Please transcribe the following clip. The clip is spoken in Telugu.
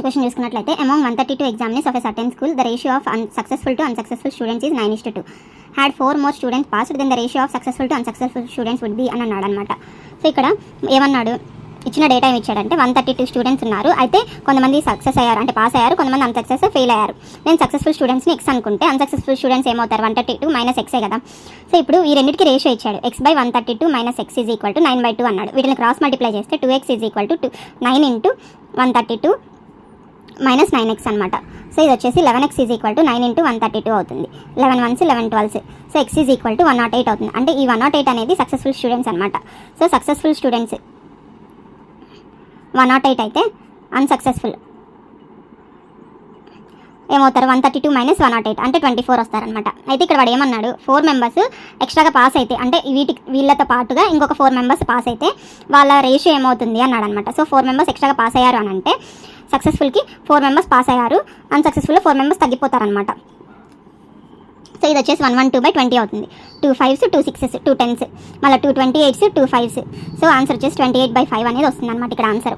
క్వశ్చన్ చూసుకున్నట్లయితే among 132 examinees of a certain school, the ratio of successful to unsuccessful students is 9:2. Had 4 more students passed, then the ratio of successful to unsuccessful students would be అని అన్నాడు అనమాట. సో ఇక్కడ ఏమన్నాడు, ఇచ్చిన డేటా ఏమి ఇచ్చాడంటే 132 స్టూడెంట్స్ ఉన్నారు. అయితే కొంతమంది సక్సెస్ అయ్యారు అంటే పాస్ అయ్యారు, కొంతమంది అన్సక్సెస్ ఫెయిల్ అయ్యారు. నేను సక్సెస్ఫుల్ స్టూడెంట్స్ని ఎక్స్ అనుకుంటే అన్సక్సెస్ఫుల్ స్టూడెంట్స్ ఏమవుతారు, 132 మైనస్ ఎక్సే కదా. సో ఇప్పుడు ఈ రెండింటికి రేషియో ఇచ్చాడు, x/132 minus X is equal to 9/2 అన్నాడు. వీటిని క్రాస్ మల్టిప్లై చేస్తే 2x is equal to 9 into 132 minus 9x అనమాట. సో ఇది వచ్చేసి 11x is equal to 9 into 132 అవుతుంది. 11 1s 11 12s. So x is equal to 108 అవుతుంది. అంటే ఈ 108 అనేది సక్సెస్ఫుల్ స్టూడెంట్స్ అనమాట. సో సక్సెస్ఫుల్ స్టూడెంట్స్ 108 అయితే అన్సక్సెస్ఫుల్ ఏమవుతారు, 132 మైనస్ 108 అంటే 24 వస్తారనమాట. అయితే ఇక్కడ వాడు ఏమన్నాడు, 4 మెంబర్స్ ఎక్స్ట్రాగా పాస్ అయితే అంటే వీళ్ళతో పాటుగా ఇంకొక 4 మెంబర్స్ పాస్ అయితే వాళ్ళ రేషియో ఏమవుతుంది అన్నాడు అనమాట. సో 4 మెంబర్స్ ఎక్స్ట్రాగా పాస్ అయ్యారు అని అంటే సక్సెస్ఫుల్కి 4 మెంబర్స్ పాస్ అయ్యారు, అన్సక్సెస్ఫుల్లో 4 మెంబర్స్ తగ్గిపోతారనమాట. సో ఇది వచ్చేసి 112/20 అవుతుంది. 2 5s 2 6s 2 10s మళ్ళీ 2 28s 2 5s. సో ఆన్సర్ వచ్చేసి 28/5 అనేది వస్తుంది అనమాట ఇక్కడ ఆన్సర్.